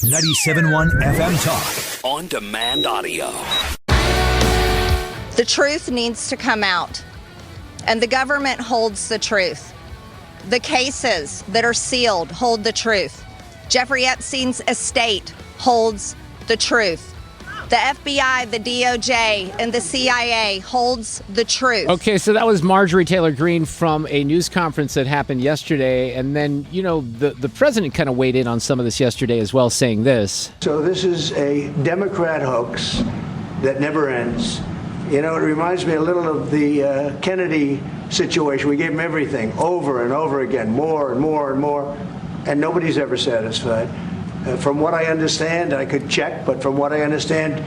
97.1 FM Talk. On demand audio. The truth needs to come out, and the government holds the truth. The cases that are sealed hold the truth. Jeffrey Epstein's estate holds the truth. The FBI, the DOJ, and the CIA holds the truth. Okay, so that was Marjorie Taylor Greene from a news conference that happened yesterday. And then, the president kind of weighed in on some of this yesterday as well, saying this. So this is a Democrat hoax that never ends. It reminds me a little of the Kennedy situation. We gave him everything over and over again, more and more and more, and nobody's ever satisfied. From what I understand, I could check, but from what I understand,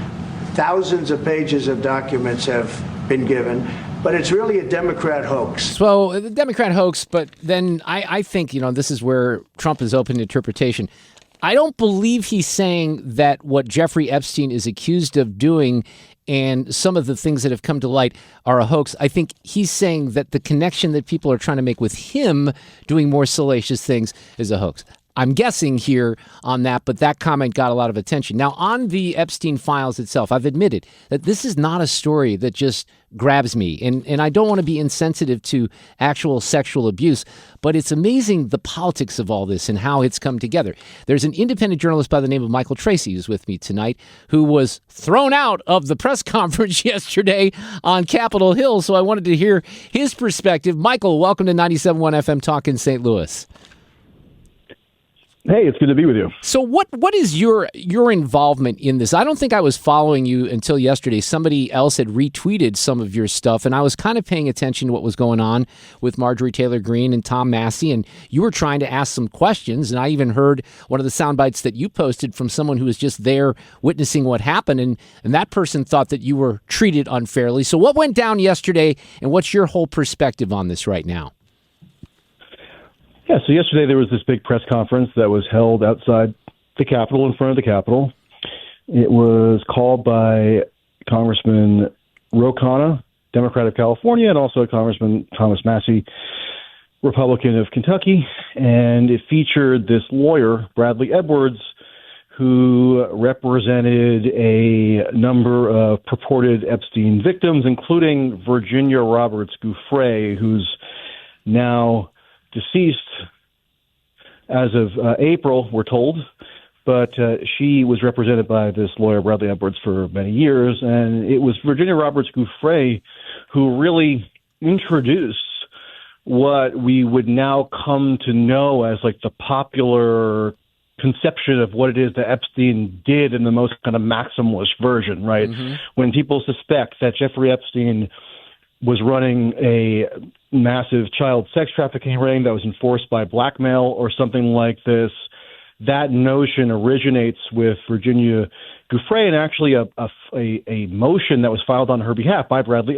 thousands of pages of documents have been given. But it's really a Democrat hoax. So the Democrat hoax, but then I think, this is where Trump is open to interpretation. I don't believe he's saying that what Jeffrey Epstein is accused of doing and some of the things that have come to light are a hoax. I think he's saying that the connection that people are trying to make with him doing more salacious things is a hoax. I'm guessing here on that, but that comment got a lot of attention. Now, on the Epstein files itself, I've admitted that this is not a story that just grabs me. And I don't want to be insensitive to actual sexual abuse, but it's amazing the politics of all this and how it's come together. There's an independent journalist by the name of Michael Tracey who's with me tonight, who was thrown out of the press conference yesterday on Capitol Hill. So I wanted to hear his perspective. Michael, welcome to 97.1 FM Talk in St. Louis. Hey, it's good to be with you. So what is your involvement in this? I don't think I was following you until yesterday. Somebody else had retweeted some of your stuff, and I was kind of paying attention to what was going on with Marjorie Taylor Greene and Tom Massie, and you were trying to ask some questions, and I even heard one of the sound bites that you posted from someone who was just there witnessing what happened, and that person thought that you were treated unfairly. So what went down yesterday, and what's your whole perspective on this right now? Yeah, so yesterday there was this big press conference that was held outside the Capitol, in front of the Capitol. It was called by Congressman Ro Khanna, Democrat of California, and also Congressman Thomas Massie, Republican of Kentucky. And it featured this lawyer, Bradley Edwards, who represented a number of purported Epstein victims, including Virginia Roberts Giuffre, who's now deceased as of April, we're told, but she was represented by this lawyer, Bradley Edwards, for many years, and it was Virginia Roberts Giuffre who really introduced what we would now come to know as like the popular conception of what it is that Epstein did in the most kind of maximalist version, right? Mm-hmm. When people suspect that Jeffrey Epstein was running a massive child sex trafficking ring that was enforced by blackmail or something like this, that notion originates with Virginia Giuffre, and actually a motion that was filed on her behalf by Bradley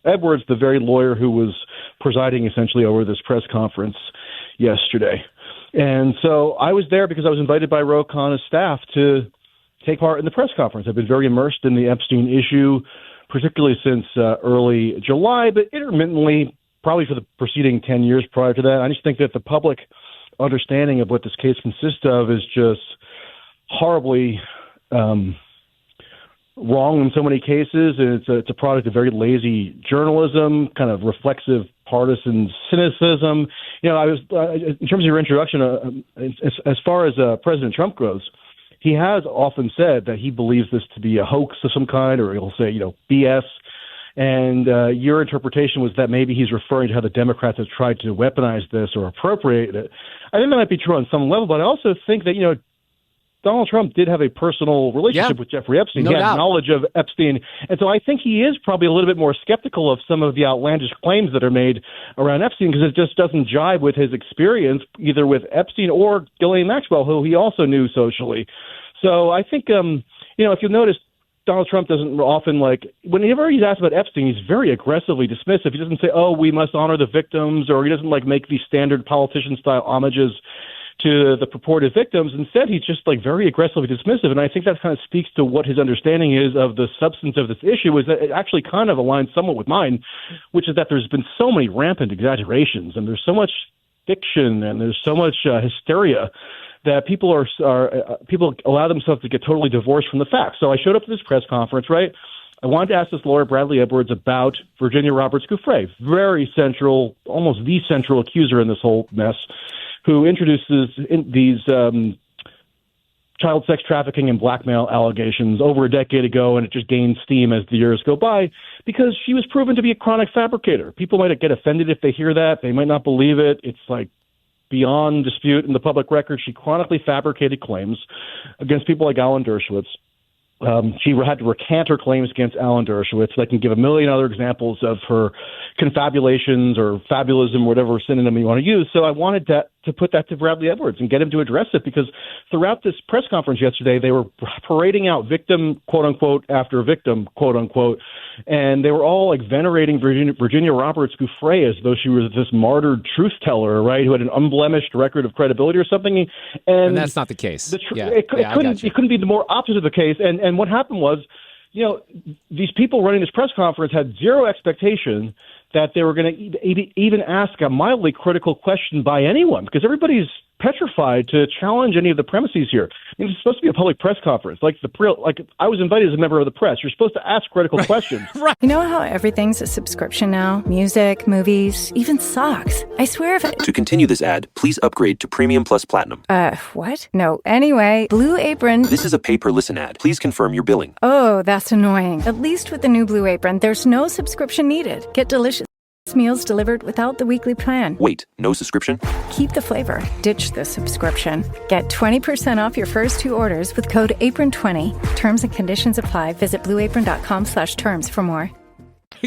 Edwards, the very lawyer who was presiding essentially over this press conference yesterday. And so I was there because I was invited by Ro Khanna's staff to take part in the press conference. I've been very immersed in the Epstein issue, particularly since early July, but intermittently, probably for the preceding 10 years prior to that. I just think that the public understanding of what this case consists of is just horribly wrong in so many cases, and it's a product of very lazy journalism, kind of reflexive partisan cynicism. I was in terms of your introduction, as far as President Trump goes, he has often said that he believes this to be a hoax of some kind, or he'll say, BS. And your interpretation was that maybe he's referring to how the Democrats have tried to weaponize this or appropriate it. I think that might be true on some level, but I also think that, Donald Trump did have a personal relationship with Jeffrey Epstein. He had knowledge of Epstein. And so I think he is probably a little bit more skeptical of some of the outlandish claims that are made around Epstein, because it just doesn't jibe with his experience, either with Epstein or Ghislaine Maxwell, who he also knew socially. So I think, if you'll notice, Donald Trump doesn't often, whenever he's asked about Epstein, he's very aggressively dismissive. He doesn't say, we must honor the victims, or he doesn't, make these standard politician-style homages to the purported victims. Instead, he's just, very aggressively dismissive. And I think that kind of speaks to what his understanding is of the substance of this issue, is that it actually kind of aligns somewhat with mine, which is that there's been so many rampant exaggerations, and there's so much fiction, and there's so much hysteria that people people allow themselves to get totally divorced from the facts. So I showed up to this press conference, right? I wanted to ask this lawyer, Bradley Edwards, about Virginia Roberts Giuffre, very central, almost the central accuser in this whole mess, who introduces these child sex trafficking and blackmail allegations over a decade ago, and it just gains steam as the years go by because she was proven to be a chronic fabricator. People might get offended if they hear that. They might not believe it. It's like beyond dispute in the public record. She chronically fabricated claims against people like Alan Dershowitz. She had to recant her claims against Alan Dershowitz. I can give a million other examples of her confabulations or fabulism, whatever synonym you want to use. So I wanted to put that to Bradley Edwards and get him to address it, because throughout this press conference yesterday, they were parading out victim, quote unquote, after victim, quote unquote, and they were all like venerating Virginia Roberts Giuffre as though she was this martyred truth teller, right, who had an unblemished record of credibility or something. And that's not the case. It couldn't be the more opposite of the case. And what happened was, these people running this press conference had zero expectation that they were going to even ask a mildly critical question by anyone, because everybody's petrified to challenge any of the premises here. I mean, it's supposed to be a public press conference. Like I was invited as a member of the press. You're supposed to ask critical questions. Right. You know how everything's a subscription now? Music, movies, even socks. I swear if To continue this ad, please upgrade to Premium Plus Platinum. What? No. Anyway, Blue Apron. This is a pay-per-listen ad. Please confirm your billing. Oh, that's annoying. At least with the new Blue Apron, there's no subscription needed. Get delicious meals delivered without the weekly plan. Wait, no subscription? Keep the flavor. Ditch the subscription. Get 20% off your first 2 orders with code APRON20. Terms and conditions apply. Visit blueapron.com/terms for more.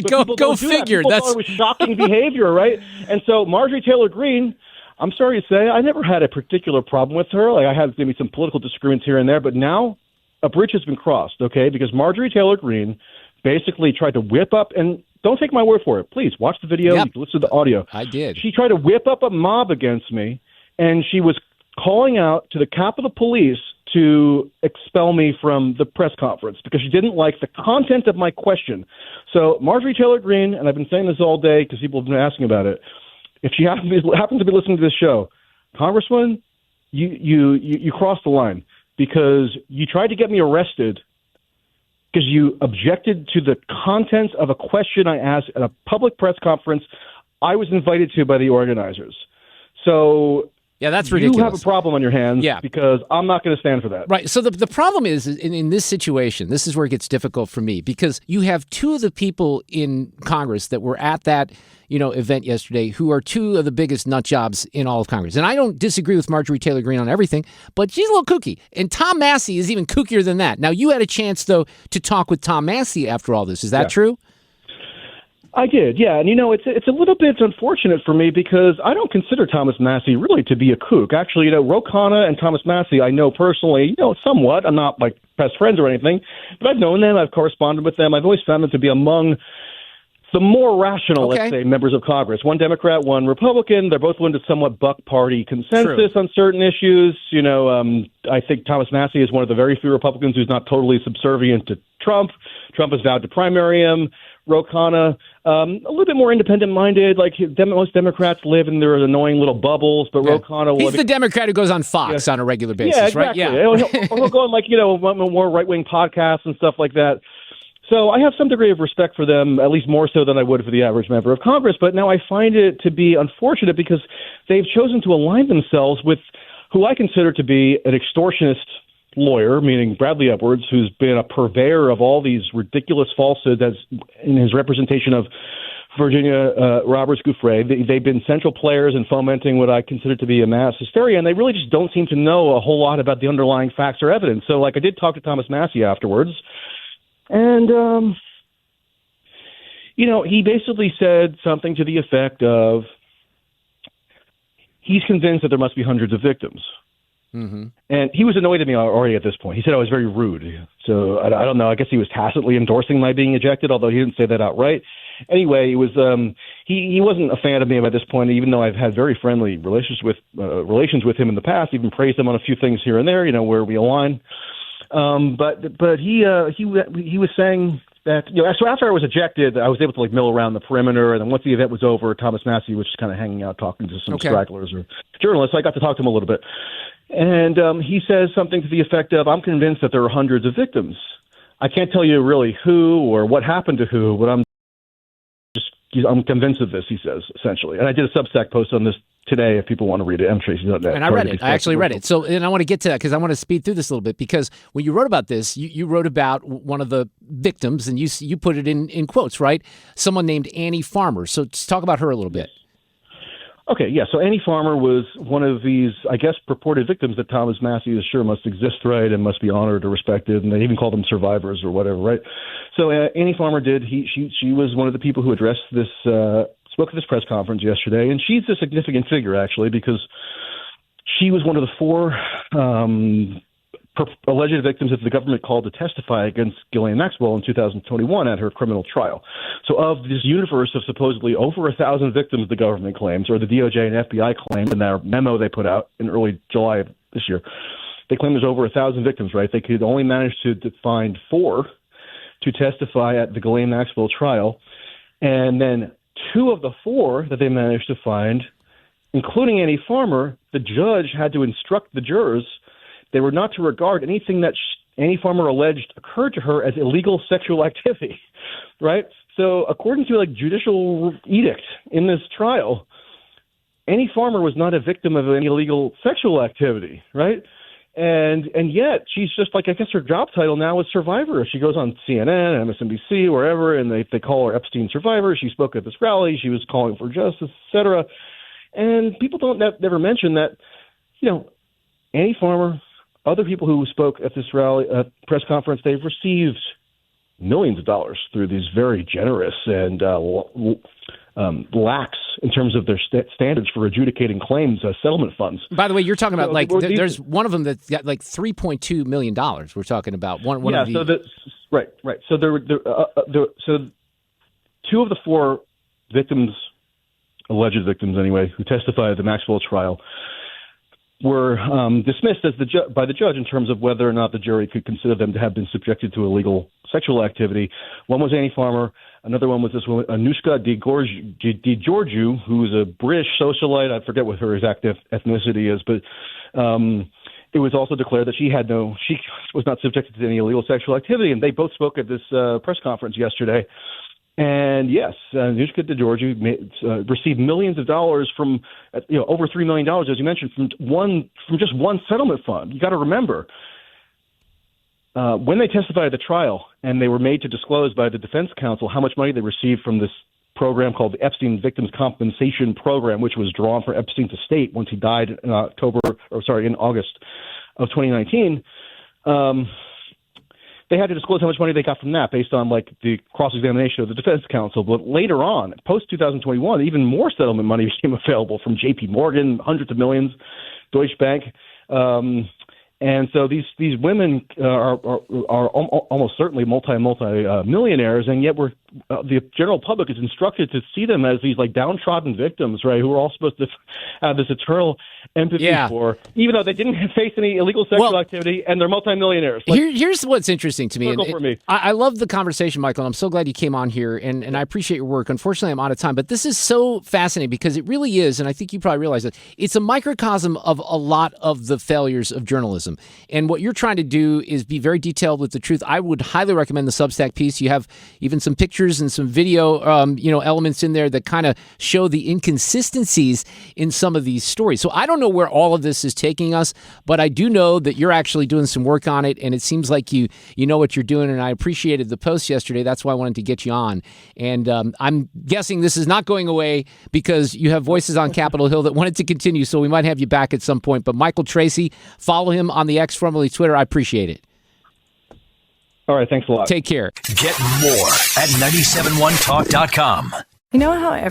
Go figure. That's it was shocking behavior, right? And so Marjorie Taylor Greene, I'm sorry to say, I never had a particular problem with her. Like, I had maybe some political disagreements here and there, but now a bridge has been crossed, okay? Because Marjorie Taylor Greene basically tried to whip up, and don't take my word for it. Please watch the video. Yep. You can listen to the audio. I did. She tried to whip up a mob against me, and she was calling out to the Capitol Police to expel me from the press conference because she didn't like the content of my question. So Marjorie Taylor Greene, and I've been saying this all day because people have been asking about it, if she happens to be listening to this show, Congresswoman, you crossed the line because you tried to get me arrested because you objected to the contents of a question I asked at a public press conference I was invited to by the organizers. So yeah, that's ridiculous. You have a problem on your hands, because I'm not going to stand for that. Right. So the problem is in this situation, this is where it gets difficult for me, because you have 2 of the people in Congress that were at that event yesterday who are 2 of the biggest nut jobs in all of Congress. And I don't disagree with Marjorie Taylor Greene on everything, but she's a little kooky. And Tom Massie is even kookier than that. Now, you had a chance, though, to talk with Tom Massie after all this. Is that true? I did, yeah. And, it's a little bit unfortunate for me because I don't consider Thomas Massie really to be a kook. Actually, Ro Khanna and Thomas Massie I know personally, somewhat. I'm not like best friends or anything, but I've known them. I've corresponded with them. I've always found them to be among the more rational, let's say, members of Congress. One Democrat, one Republican. They're both willing to somewhat buck party consensus on certain issues. I think Thomas Massie is one of the very few Republicans who's not totally subservient to Trump. Trump has vowed to primary him. Ro Khanna, a little bit more independent-minded. Like most Democrats live in their annoying little bubbles, but Ro Khanna will. He's the Democrat who goes on Fox on a regular basis, right? Yeah. He'll go on more right-wing podcasts and stuff like that. So I have some degree of respect for them, at least more so than I would for the average member of Congress. But now I find it to be unfortunate because they've chosen to align themselves with who I consider to be an extortionist lawyer, meaning Bradley Edwards, who's been a purveyor of all these ridiculous falsehoods as in his representation of Virginia Roberts Giuffre. They've been central players in fomenting what I consider to be a mass hysteria, and they really just don't seem to know a whole lot about the underlying facts or evidence. So, I did talk to Thomas Massie afterwards, and, he basically said something to the effect of he's convinced that there must be hundreds of victims. Mm-hmm. And he was annoyed at me already at this point. He said I was very rude. So I don't know. I guess he was tacitly endorsing my being ejected, although he didn't say that outright. Anyway, it was he wasn't a fan of me at this point, even though I've had very friendly relations with him in the past. Even praised him on a few things here and there, where we align. But he was saying that, so after I was ejected, I was able to mill around the perimeter. And then once the event was over, Thomas Massie was just kind of hanging out, talking to some stragglers or journalists. So I got to talk to him a little bit. And he says something to the effect of, I'm convinced that there are hundreds of victims. I can't tell you really who or what happened to who, but I'm convinced of this, he says, essentially. And I did a Substack post on this today if people want to read it. Tracey.net. And I read it. I actually read it. So, and I want to get to that because I want to speed through this a little bit, because when you wrote about this, you wrote about one of the victims, and you put it in quotes, right? Someone named Annie Farmer. So let's talk about her a little bit. Okay, yeah. So Annie Farmer was one of these, I guess, purported victims that Thomas Massie is sure must exist, right, and must be honored or respected, and they even call them survivors or whatever, right? So Annie Farmer did. She was one of the people who addressed this, spoke at this press conference yesterday, and she's a significant figure actually because she was one of the four alleged victims that the government called to testify against Ghislaine Maxwell in 2021 at her criminal trial. So of this universe of supposedly over 1,000 victims the government claims, or the DOJ and FBI claimed in their memo they put out in early July of this year, they claim there's over 1,000 victims, right? They could only manage to find 4 to testify at the Ghislaine Maxwell trial. And then 2 of the 4 that they managed to find, including Annie Farmer, the judge had to instruct the jurors they were not to regard anything that Annie Farmer alleged occurred to her as illegal sexual activity, right? So according to judicial edict in this trial, Annie Farmer was not a victim of any illegal sexual activity, right? And yet she's just I guess her job title now is survivor. She goes on CNN, MSNBC, wherever, and they call her Epstein survivor. She spoke at this rally. She was calling for justice, etc. And people never mention that, Annie Farmer, other people who spoke at this rally, press conference, they've received millions of dollars through these very generous and lax in terms of their standards for adjudicating claims, settlement funds. By the way, you're talking about there's one of them that's got $3.2 million. We're talking about one of the. Right. So so 2 of the 4 victims, alleged victims anyway, who testified at the Maxwell trial, were dismissed by the judge in terms of whether or not the jury could consider them to have been subjected to illegal sexual activity. One was Annie Farmer. Another one was this woman, Anushka DiGiorgio, who is a British socialite. I forget what her exact ethnicity is, but it was also declared that she was not subjected to any illegal sexual activity. And they both spoke at this press conference yesterday. And yes, Anushka DiGiorgio received millions of dollars from, over $3 million, as you mentioned, from just one settlement fund. You got to remember, when they testified at the trial and they were made to disclose by the defense counsel how much money they received from this program called the Epstein Victims Compensation Program, which was drawn from Epstein's estate once he died in August of 2019. They had to disclose how much money they got from that based on the cross-examination of the defense counsel. But later on, post-2021, even more settlement money became available from J.P. Morgan, hundreds of millions, Deutsche Bank. And so these women are almost certainly multi-millionaires, and yet the general public is instructed to see them as these downtrodden victims, right, who are all supposed to have this eternal empathy for, even though they didn't face any illegal sexual activity, and they're multimillionaires. Here's what's interesting to me. For me. I love the conversation, Michael, and I'm so glad you came on here, and I appreciate your work. Unfortunately, I'm out of time, but this is so fascinating because it really is, and I think you probably realize that, it's a microcosm of a lot of the failures of journalism. And what you're trying to do is be very detailed with the truth. I would highly recommend the Substack piece. You have even some pictures and some video, elements in there that kind of show the inconsistencies in some of these stories. So I don't know where all of this is taking us, but I do know that you're actually doing some work on it, and it seems like you know what you're doing, and I appreciated the post yesterday. That's why I wanted to get you on. And I'm guessing this is not going away because you have voices on Capitol Hill that wanted to continue, so we might have you back at some point. But Michael Tracey, follow him on the X, formerly Twitter. I appreciate it. All right, thanks a lot. Take care. Get more at 971talk.com. You know how